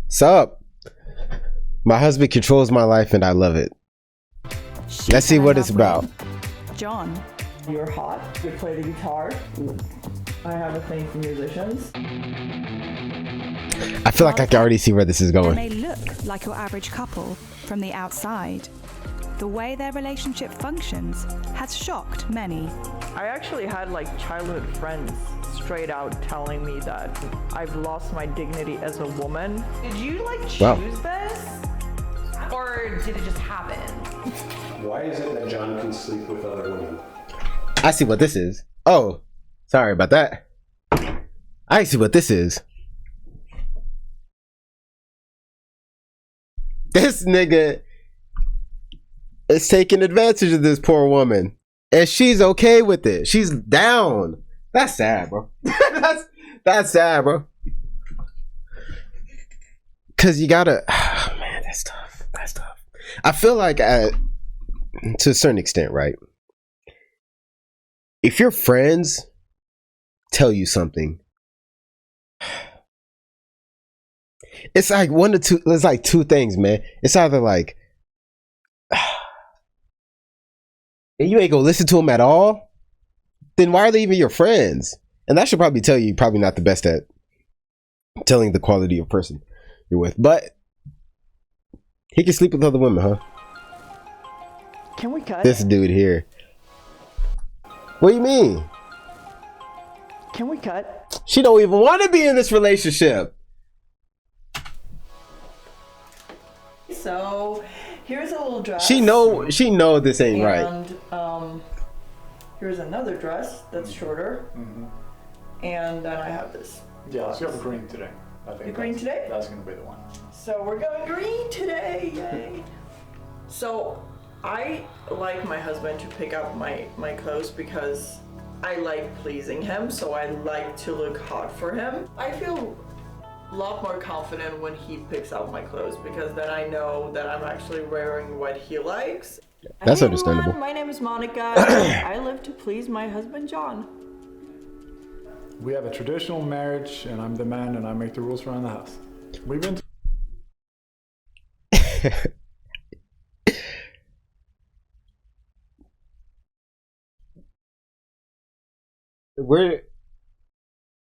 Sup? My husband controls my life and I love it. Let's see what it's about. John. You're hot. You play the guitar. I have a thing for musicians. I feel like I can already see where this is They going. may look like your average couple from the outside. The way their relationship functions has shocked many. I actually had like childhood friends straight out telling me that I've lost my dignity as a woman. Did you like choose Wow. this? Or did it just happen? Why is it that John can sleep with other women? I see what this is. Oh, sorry about that. I see what this is. This nigga is taking advantage of this poor woman. And she's okay with it. She's down. That's sad, bro. that's sad, bro. Cause you gotta, oh man, that's tough. That's tough. I feel like to a certain extent, right? If your friends tell you something, it's like one to two. It's like two things, man. It's either like, and you ain't gonna listen to them at all, then why are they even your friends? And that should probably tell you probably not the best at telling the quality of person you're with. But he can sleep with other women, huh? Can we cut? This dude here. What do you mean? Can we cut? She don't even want to be in this relationship. So here's a little dress. She know this ain't right. And here's another dress that's shorter. And then I have this. Yeah, let's go for green today. I think The green today? That's gonna be the one. So we're going green today, yay! So I like my husband to pick up my clothes because I like pleasing him, so I like to look hot for him. I feel a lot more confident when he picks out my clothes because then I know that I'm actually wearing what he likes. That's Hey understandable. everyone, my name is Monica. I live to please my husband John. We have a traditional marriage, and I'm the man, and I make the rules around the house. We've been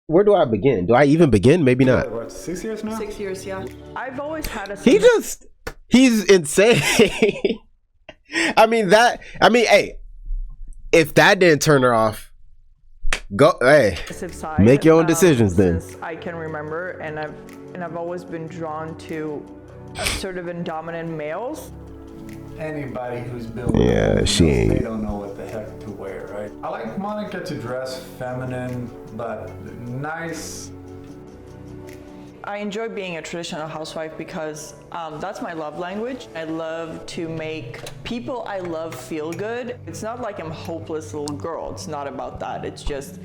Where do I begin? Do I even begin? Maybe not. what, 6 years now? 6 years, yeah. I've always had a He's insane. Hey, if that didn't turn her off, go, hey, side, make your own decisions then. since I can remember, and I've always been drawn to assertive and dominant males. Anybody who's built, Yeah, she ain't. They don't know what the heck to wear, right? I like Monica to dress feminine, but nice. I enjoy being a traditional housewife because that's my love language. I love to make people I love feel good. It's not like I'm a hopeless little girl. It's not about that. It's just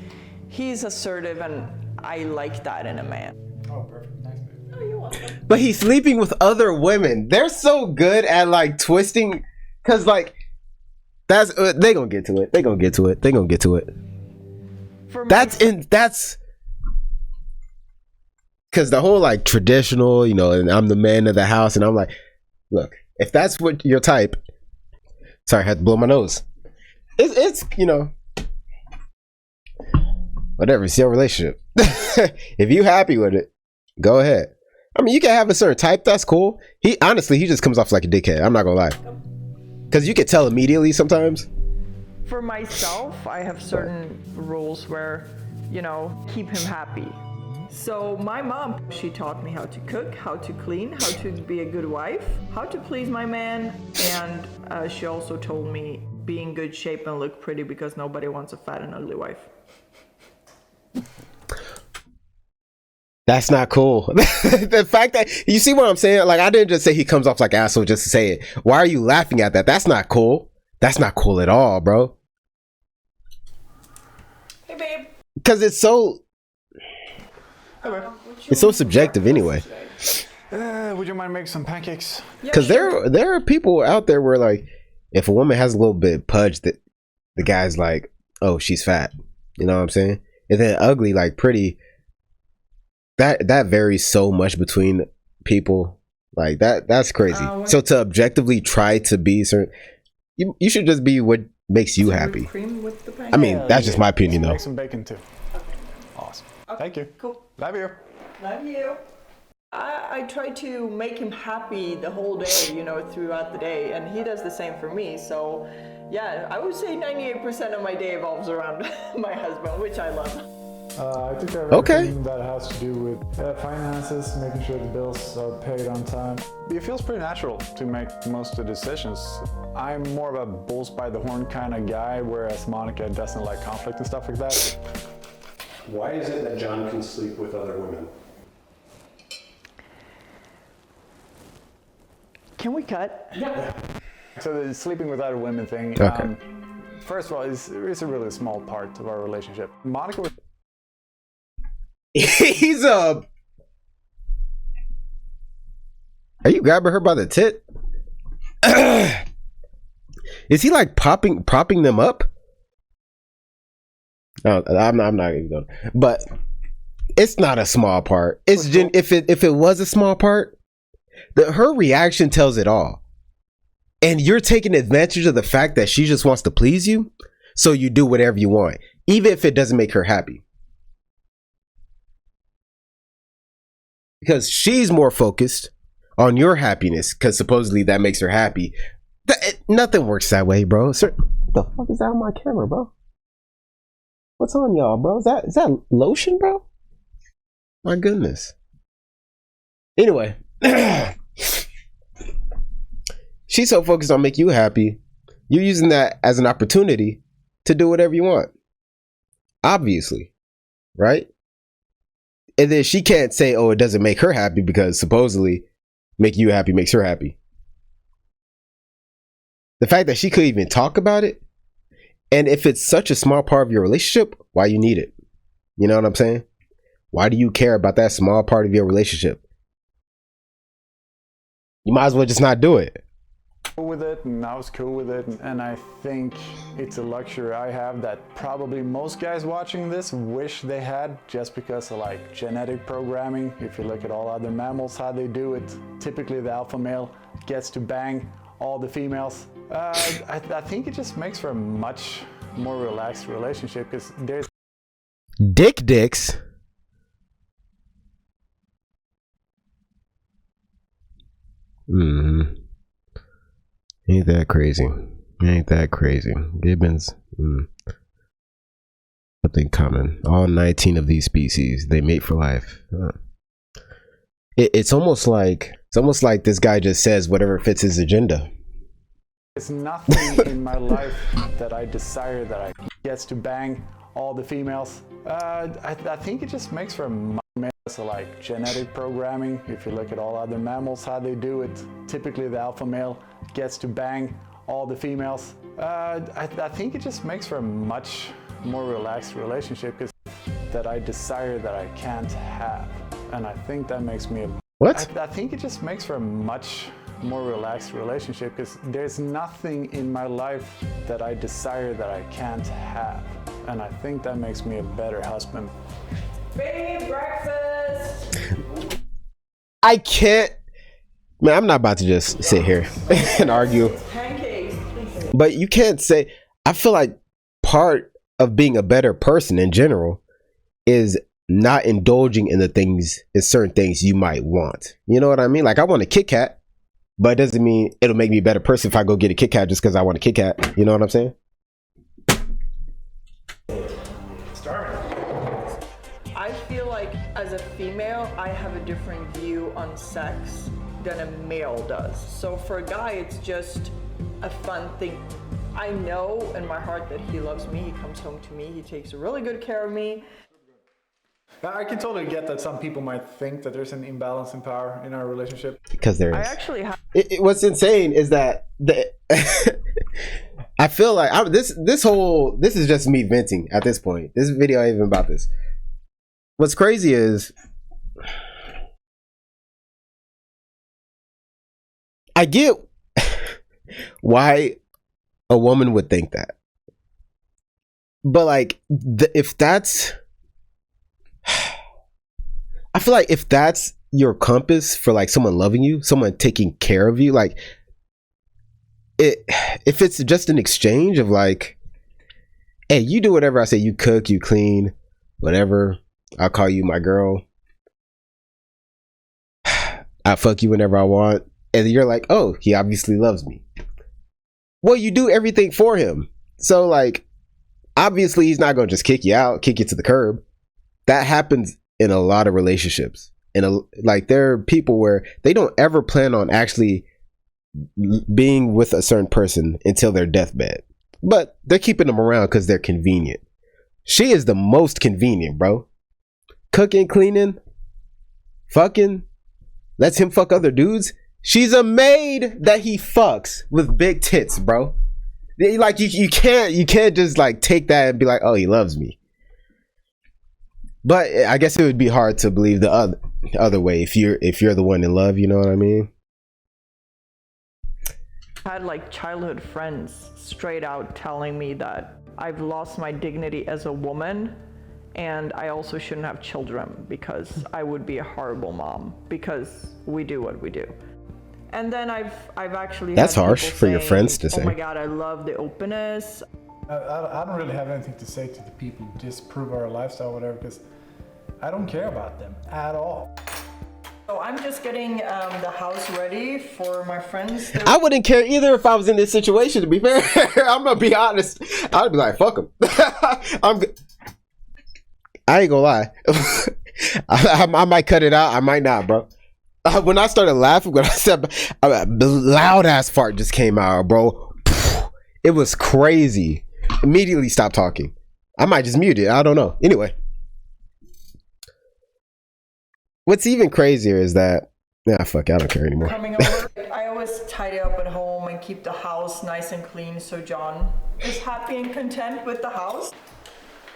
he's assertive and I like that in a man. Oh, perfect. Nice. Oh, you're welcome. But he's sleeping with other women. They're so good at like twisting, cause like that's they gonna get to it. They gonna get to it. They gonna get to it. For That's because the whole like traditional, you know, and I'm the man of the house, and I'm like, look, if that's what your type, sorry, I had to blow my nose. It's you know, whatever. It's your relationship. If you happy with it, go ahead. I mean, you can have a certain type. That's cool. He just comes off like a dickhead. I'm not gonna lie, because you can tell immediately sometimes. For myself, I have certain rules where, you know, keep him happy. So my mom, she taught me how to cook, how to clean, how to be a good wife, how to please my man, and she also told me be in good shape and look pretty because nobody wants a fat and ugly wife. That's not cool. The fact that you see what I'm saying, like I didn't just say he comes off like asshole just to say it. Why are you laughing at that? That's not cool. That's not cool at all, bro. Hey babe. Because it's so subjective anyway. Would you mind making some pancakes? Because there are people out there where like if a woman has a little bit of pudge, that the guy's like, oh, she's fat. You know what I'm saying? And then ugly, like pretty, that varies so much between people. Like that's crazy. So to objectively try to be certain, you should just be what makes you happy. Cream with the I mean, that's just my opinion, though. Make some bacon too. Awesome. Thank you. Cool. Love you. Love you. I try to make him happy the whole day, you know, throughout the day, and he does the same for me. So, yeah, I would say 98% of my day evolves around my husband, which I love. I think everything that has to do with finances, making sure the bills are paid on time. It feels pretty natural to make most of the decisions. I'm more of a bulls by the horn kind of guy, whereas Monica doesn't like conflict and stuff like that. Why is it that John can sleep with other women? Can we cut? Yeah. So the sleeping with other women thing, Okay. First of all, it's a really small part of our relationship. Monica was He's a. Are you grabbing her by the tit? Is he like propping them up? No, I'm not even going. But it's not a small part. It's if it was a small part, her reaction tells it all. And you're taking advantage of the fact that she just wants to please you, so you do whatever you want, even if it doesn't make her happy. Because she's more focused on your happiness, because supposedly that makes her happy. Nothing works that way, bro. Sir, what the fuck is that on my camera, bro? What's on y'all, bro? Is that lotion, bro? My goodness. Anyway, she's so focused on making you happy, you're using that as an opportunity to do whatever you want. Obviously, right? And then she can't say, oh, it doesn't make her happy because supposedly making you happy makes her happy. The fact that she could even talk about it, and if it's such a small part of your relationship, why you need it? You know what I'm saying? Why do you care about that small part of your relationship? You might as well just not do it. cool with it, and I was cool with it, and I think it's a luxury I have that probably most guys watching this wish they had, just because of like genetic programming. If you look at all other mammals, how they do it, typically the alpha male gets to bang all the females. I think it just makes for a much more relaxed relationship, because there's Dicks. Ain't that crazy? Gibbons. Something common. All 19 of these species, they mate for life. It's almost like this guy just says whatever fits his agenda. It's nothing in my life that I desire that I gets to bang all the females. I think it just makes for a so like genetic programming. If you look at all other mammals, how they do it, typically the alpha male gets to bang all the females. I think it just makes for a much more relaxed relationship, because that I desire that I can't have, and I think that makes me I think it just makes for a much more relaxed relationship, because there's nothing in my life that I desire that I can't have, and I think that makes me a better husband. Baby breakfast. I can't. Man, I'm not about to just sit here and argue. Pancakes. But you can't say. I feel like part of being a better person in general is not indulging in certain things you might want. You know what I mean? Like, I want a Kit Kat, but it doesn't mean it'll make me a better person if I go get a Kit Kat just because I want a Kit Kat. You know what I'm saying? I feel like as a female, I have a different view on sex than a male does. So for a guy, it's just a fun thing. I know in my heart that he loves me. He comes home to me. He takes really good care of me. I can totally get that some people might think that there's an imbalance in power in our relationship. Because there is. I actually have. What's insane is that I feel like this is just me venting at this point. This video ain't even about this. What's crazy is I get why a woman would think that, but like if that's I feel like if that's your compass for like someone loving you, someone taking care of you, like if it's just an exchange of like, hey, you do whatever I say, you cook, you clean, whatever, I'll call you my girl, I fuck you whenever I want, and you're like, oh, he obviously loves me. Well, you do everything for him, so like obviously he's not gonna just kick you out, kick you to the curb. That happens in a lot of relationships, and like there are people where they don't ever plan on actually being with a certain person until their deathbed, but they're keeping them around because they're convenient. She is the most convenient, bro. Cooking, cleaning, fucking, lets him fuck other dudes. She's a maid that he fucks with big tits, bro. Like you can't just like take that and be like, oh, he loves me. But I guess it would be hard to believe the other way if you're the one in love, you know what I mean? I had like childhood friends straight out telling me that I've lost my dignity as a woman, and I also shouldn't have children because I would be a horrible mom because we do what we do. And then I've actually that's had harsh people for your saying, friends to say. oh my god, I love the openness. I don't really have anything to say to the people who disprove our lifestyle or whatever, because I don't care about them at all. So I'm just getting the house ready for my friends. I wouldn't care either if I was in this situation, to be fair. I'm gonna be honest. I'd be like, fuck him. I ain't gonna lie. I might cut it out. I might not, bro. When I started laughing, when I said a loud ass fart just came out, bro. It was crazy. Immediately stopped talking. I might just mute it. I don't know. Anyway. What's even crazier is that, fuck it, I don't care anymore. Coming over, I always tidy up at home and keep the house nice and clean so John is happy and content with the house.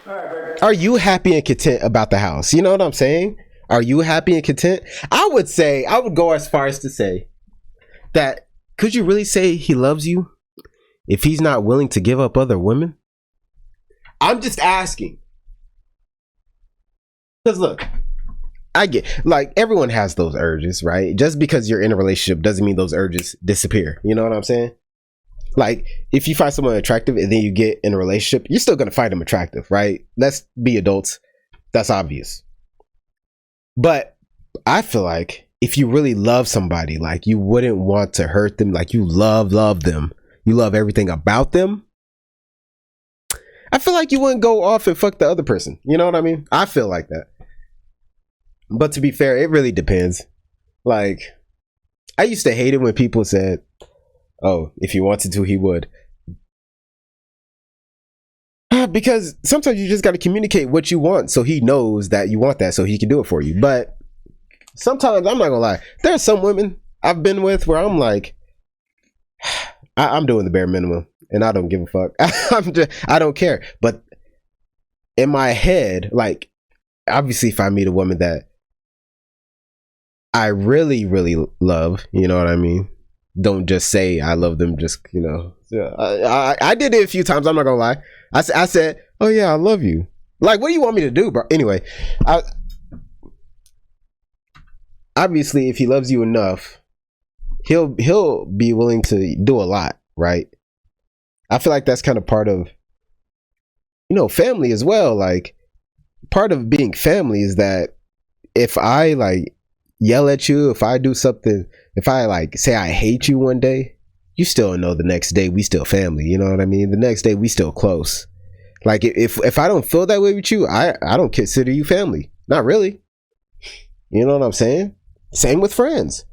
Are you happy and content about the house? You know what I'm saying? Are you happy and content? I would go as far as to say that, could you really say he loves you if he's not willing to give up other women? I'm just asking. Because look, I get, like, everyone has those urges, right? Just because you're in a relationship doesn't mean those urges disappear. You know what I'm saying? Like, if you find someone attractive and then you get in a relationship, you're still going to find them attractive, right? Let's be adults. That's obvious. But I feel like if you really love somebody, like, you wouldn't want to hurt them. Like, you love them. You love everything about them. I feel like you wouldn't go off and fuck the other person. You know what I mean? I feel like that. But to be fair, it really depends. Like, I used to hate it when people said, oh, if he wanted to, he would. Because sometimes you just got to communicate what you want so he knows that you want that so he can do it for you. But sometimes, I'm not gonna lie, there are some women I've been with where I'm like, I'm doing the bare minimum and I don't give a fuck. I don't care. But in my head, like, obviously if I meet a woman that I really, really love, you know what I mean? Don't just say I love them, just, you know. I did it a few times, I'm not gonna lie. I said, oh yeah, I love you. Like, what do you want me to do, bro? Anyway, obviously if he loves you enough, he'll be willing to do a lot, right? I feel like that's kind of part of, you know, family as well. Like, part of being family is that if I like yell at you, if I do something, if I like say I hate you one day, you still know the next day we still family. You know what I mean? The next day we still close. Like, if I don't feel that way with you, I don't consider you family. Not really. You know what I'm saying? Same with friends.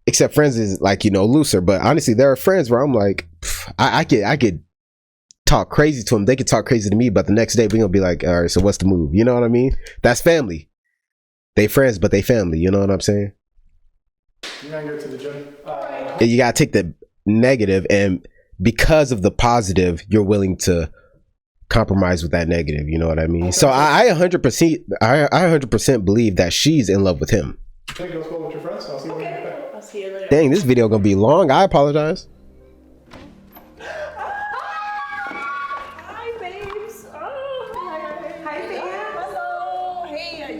Except friends is like, you know, looser. But honestly, there are friends where I'm like, I could talk crazy to them. They could talk crazy to me, but the next day we're gonna be like, all right, so what's the move? You know what I mean? That's family. They friends, but they family. You know what I'm saying? You're gonna go to the gym. And you gotta take the negative, and because of the positive, you're willing to compromise with that negative. You know what I mean? So I 100% believe that she's in love with him. Take those well with your friends. I'll see you when you get back. I'll see you later. Dang, this video gonna be long. I apologize. Hi, babes. Oh, hi, babe. Hello. Hey, I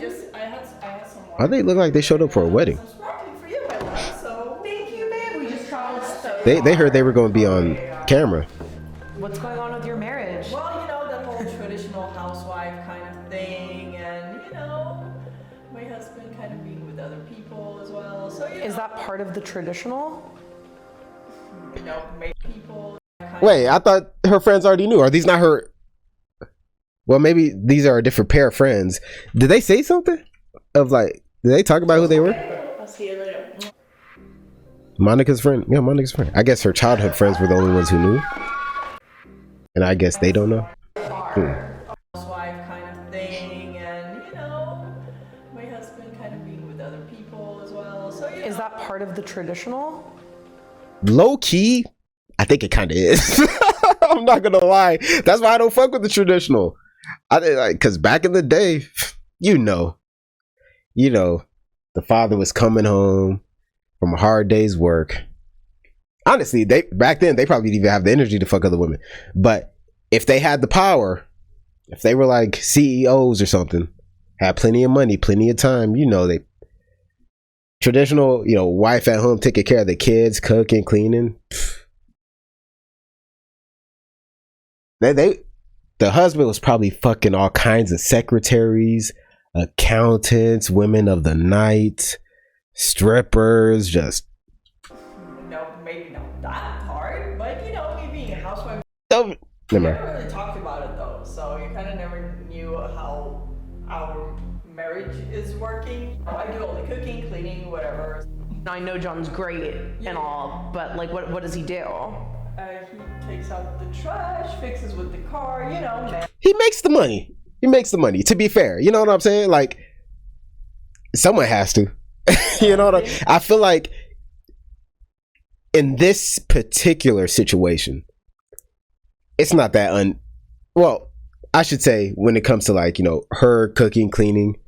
Why they look like they showed up for a wedding? Some sparkling for you, my love. So Thank you, babe. We just traveled so They heard they were going to be on camera. What's going on with your marriage? well, you know, that whole traditional housewife kind of thing, and you know, my husband kind of being with other people as well. So you Is know, that part of the traditional? you know, make people. Wait, I thought her friends already knew. Are these not her? Well, maybe these are a different pair of friends. Did they say something? Of like, did they talk about who they were? I'll see you later. Monica's friend? Yeah, Monica's friend. I guess her childhood friends were the only ones who knew. And I guess they don't know. Housewife kind of thing, and you know, my husband kind of being with other people as well. So you know. Is that part of the traditional? Low key, I think it kind of is. I'm not gonna lie. That's why I don't fuck with the traditional. I like, cause back in the day, you know, the father was coming home from a hard day's work. Honestly, back then they probably didn't even have the energy to fuck other women. But if they had the power, if they were like CEOs or something, had plenty of money, plenty of time, you know, they traditional, you know, wife at home taking care of the kids, cooking, cleaning. The husband was probably fucking all kinds of secretaries, accountants, women of the night, strippers, just. No, maybe not that part, but you know, me being a housewife. Never We mind. never really talked about it though, so you kind of never knew how our marriage is working. I do all the cooking, cleaning, whatever. I know John's great and all, but like, what does he do? He takes out the trash, fixes with the car, you know, man. He makes the money. To be fair, you know what I'm saying? Like, someone has to. You know what I feel like in this particular situation, it's not that well, I should say when it comes to like, you know, her cooking, cleaning,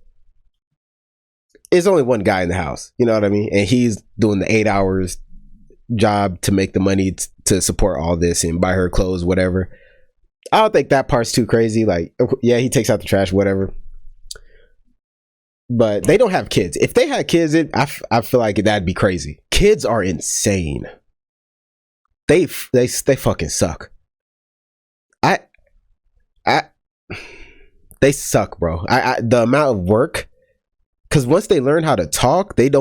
there's only one guy in the house, you know what I mean? And he's doing the 8 hours job to make the money to support all this and buy her clothes, whatever. I don't think that part's too crazy. Like, yeah, he takes out the trash, whatever. But they don't have kids. If they had kids, I feel like that'd be crazy. Kids are insane. They fucking suck. They suck, bro. The amount of work, because once they learn how to talk, they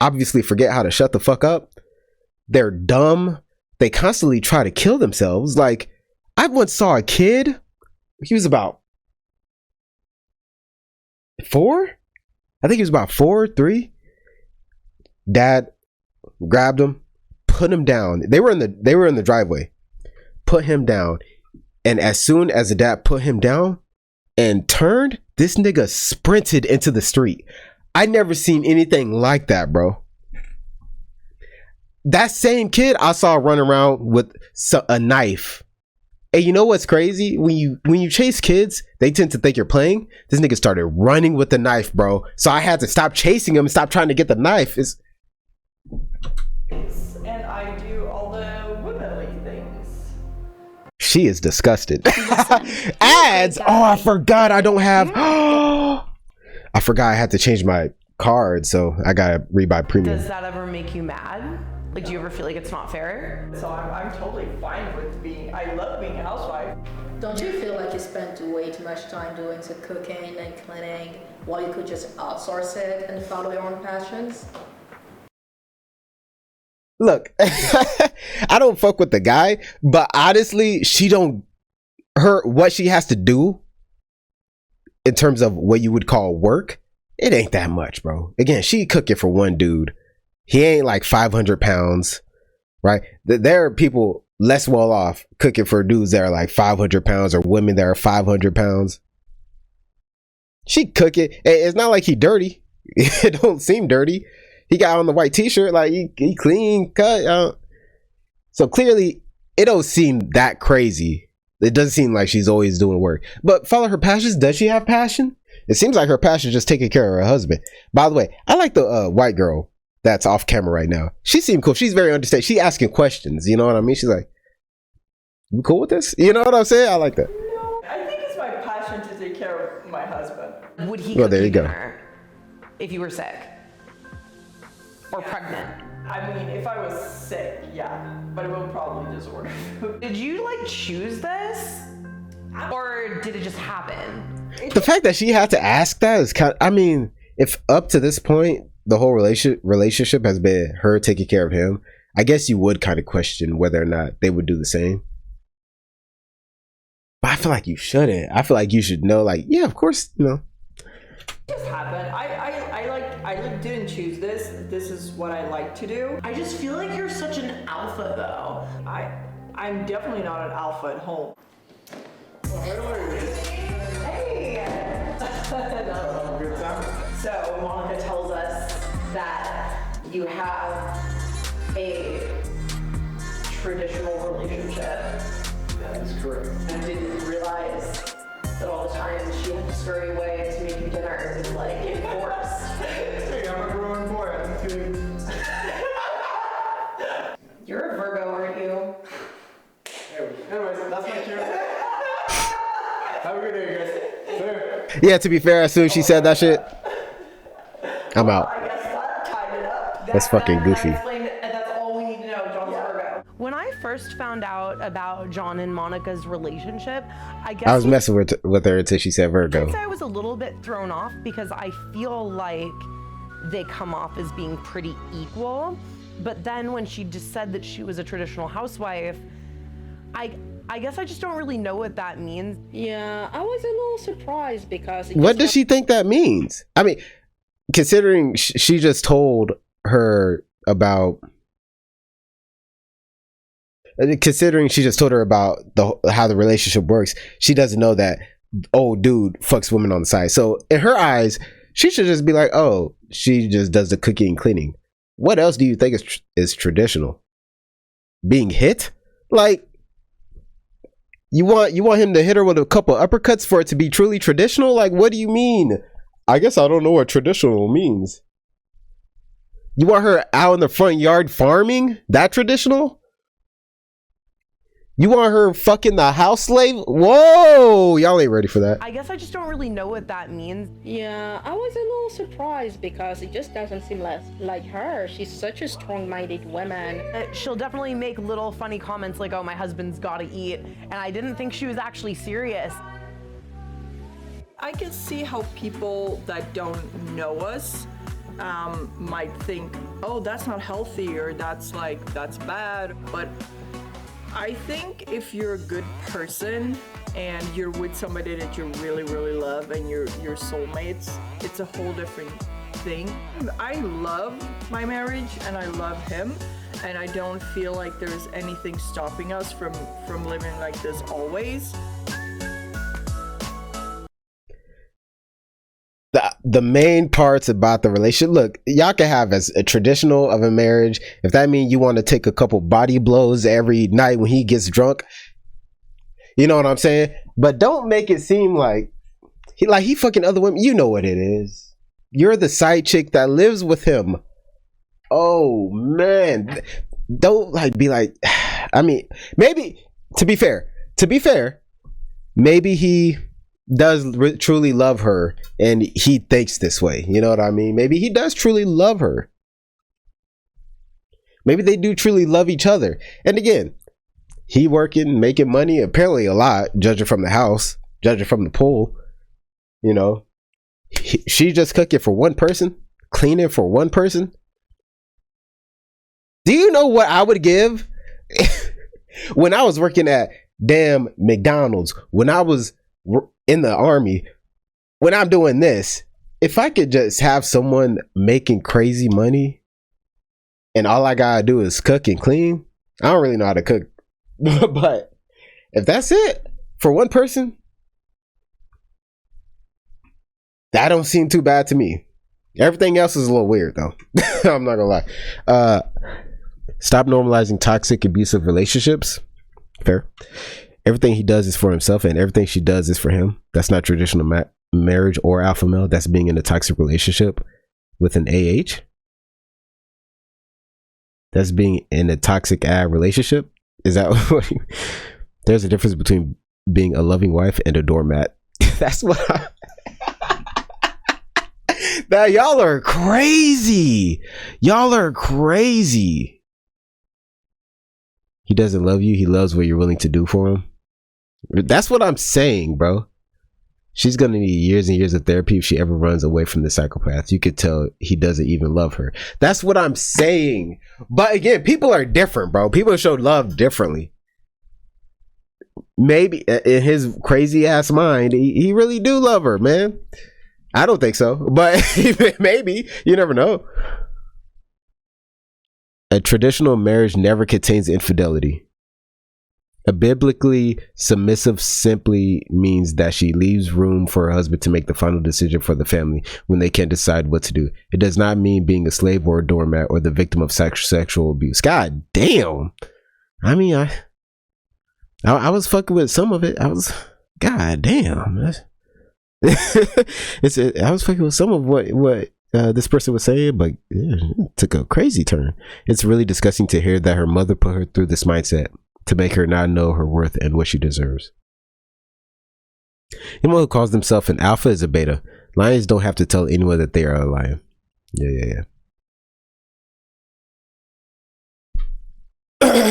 obviously forget how to shut the fuck up. They're dumb. They constantly try to kill themselves. Like, I once saw a kid. He was about 4. I think he was about 4, 3. Dad grabbed him, put him down. They were in the driveway. Put him down. And as soon as the dad put him down and turned, this nigga sprinted into the street. I never seen anything like that, bro. That same kid I saw run around with a knife. And you know what's crazy? When you chase kids, they tend to think you're playing. This nigga started running with the knife, bro. So I had to stop chasing him and stop trying to get the knife. And I do all the womanly things. She is disgusted. Ads. Oh, I forgot I don't have. I forgot I had to change my card, so I gotta rebuy premium. Does that ever make you mad? Like, do you ever feel like it's not fair? So I'm totally fine with I love being a housewife. Don't you feel like you spend way too much time doing the cooking and cleaning while you could just outsource it and follow your own passions? Look, I don't fuck with the guy, but honestly, what she has to do in terms of what you would call work, it ain't that much, bro. Again, she cooking for one dude. He ain't like 500 pounds, right? There are people less well off cooking for dudes that are like 500 pounds or women that are 500 pounds. She cook it. It's not like he dirty. It don't seem dirty. He got on the white t-shirt, like he clean cut. So clearly it don't seem that crazy. It doesn't seem like she's always doing work. But follow her passions. Does she have passion? It seems like her passion is just taking care of her husband. By the way, I like the white girl that's off camera right now. She seemed cool. She's very understanding. She asking questions. You know what I mean? She's like, you cool with this? You know what I'm saying? I like that. No, I think it's my passion to take care of my husband. Would he Well, cook there you go. dinner? if you were sick or pregnant. I mean, if I was sick, yeah, but it would probably just order food. Did you like choose this, or did it just happen? The fact that she had to ask that is kind of, I mean, if up to this point the whole relationship has been her taking care of him, I guess you would kind of question whether or not they would do the same. But I feel like you shouldn't. I feel like you should know, like, yeah, of course, you know. It just happened. I didn't choose this. This is what I like to do. I just feel like you're such an alpha though. I'm definitely not an alpha at home. Good time. So Monica tells us that you have a traditional relationship. That is correct. I didn't realize that all the time she had to scurry away to make you dinner and like enforced. Hey, I'm a growing boy. I'm kidding. You're a Virgo, aren't you? Anyways, that's my cue. Have a good day, guys. Fair. Yeah, to be fair, as soon as she said that shit, I'm out. I guess that tied it up. That's fucking goofy. That's all we need to know. John's Virgo. When I first found out about John and Monica's relationship, I guess I was messing with her until she said Virgo. I'd say I was a little bit thrown off because I feel like they come off as being pretty equal. But then when she just said that she was a traditional housewife, I guess I just don't really know what that means. Yeah, I was a little surprised because What does she think that means? I mean, considering she just told her about, how the relationship works, she doesn't know that old dude fucks women on the side. So in her eyes, she should just be like, oh, she just does the cooking and cleaning. What else do you think is traditional? Being hit? Like, you want him to hit her with a couple uppercuts for it to be truly traditional? Like, what do you mean? I guess I don't know what traditional means. You want her out in the front yard farming? That traditional? You want her fucking the house slave? Whoa, y'all ain't ready for that. I guess I just don't really know what that means. Yeah, I was a little surprised because it just doesn't seem like her. She's such a strong-minded woman. She'll definitely make little funny comments like, oh, my husband's gotta eat. And I didn't think she was actually serious. I can see how people that don't know us might think, oh, that's not healthy, or that's bad. But I think if you're a good person and you're with somebody that you really, really love and you're soulmates, it's a whole different thing. I love my marriage and I love him, and I don't feel like there's anything stopping us from living like this always. The main parts about the relationship, look, y'all can have as a traditional of a marriage. If that means you want to take a couple body blows every night when he gets drunk, you know what I'm saying? But don't make it seem like he fucking other women. You know what it is. You're the side chick that lives with him. Oh man, don't be like. I mean, maybe to be fair, maybe he does truly love her and he thinks this way, you know what I mean? Maybe he does truly love her, maybe they do truly love each other. And again, he working, making money, apparently a lot, judging from the house, judging from the pool, you know. She just cooking for one person, cleaning for one person. Do you know what I would give when I was working at damn McDonald's, when I was in the army, when I'm doing this? If I could just have someone making crazy money and all I gotta do is cook and clean. I don't really know how to cook, but if that's it for one person, that don't seem too bad to me. Everything else is a little weird though. I'm not gonna lie. Stop normalizing toxic, abusive relationships. Fair. Everything he does is for himself and everything she does is for him. That's not traditional marriage or alpha male. That's being in a toxic relationship with an AH. That's being in a toxic relationship. Is that what there's a difference between being a loving wife and a doormat. That's what Now y'all are crazy. Y'all are crazy. He doesn't love you. He loves what you're willing to do for him. That's what I'm saying, bro. She's gonna need years and years of therapy if she ever runs away from the psychopath. You could tell he doesn't even love her. That's what I'm saying. But again, people are different, bro. People show love differently. Maybe in his crazy ass mind, he really do love her, man. I don't think so, but maybe. You never know. A traditional marriage never contains infidelity. A biblically submissive simply means that she leaves room for her husband to make the final decision for the family when they can't decide what to do. It does not mean being a slave or a doormat or the victim of sexual abuse. God damn. I mean, I was fucking with some of it. God damn. I was fucking with some of what this person was saying, but yeah, it took a crazy turn. It's really disgusting to hear that her mother put her through this mindset to make her not know her worth and what she deserves. Anyone who calls themselves an alpha is a beta. Lions don't have to tell anyone that they are a lion. Yeah.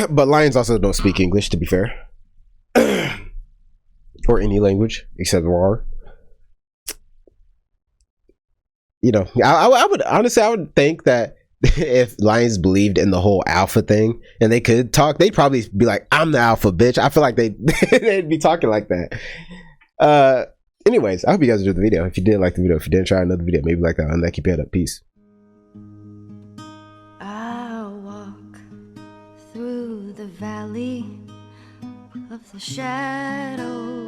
But lions also don't speak English, to be fair. Or any language except roar. You know, I would honestly, I would think that if lions believed in the whole alpha thing and they could talk, they'd probably be like, I'm the alpha, bitch. I feel like they'd be talking like that. Anyways, I hope you guys enjoyed the video. If you did like the video, if you didn't, try another video, maybe like that. And that, keep your head up. Peace. I'll walk through the valley of the shadow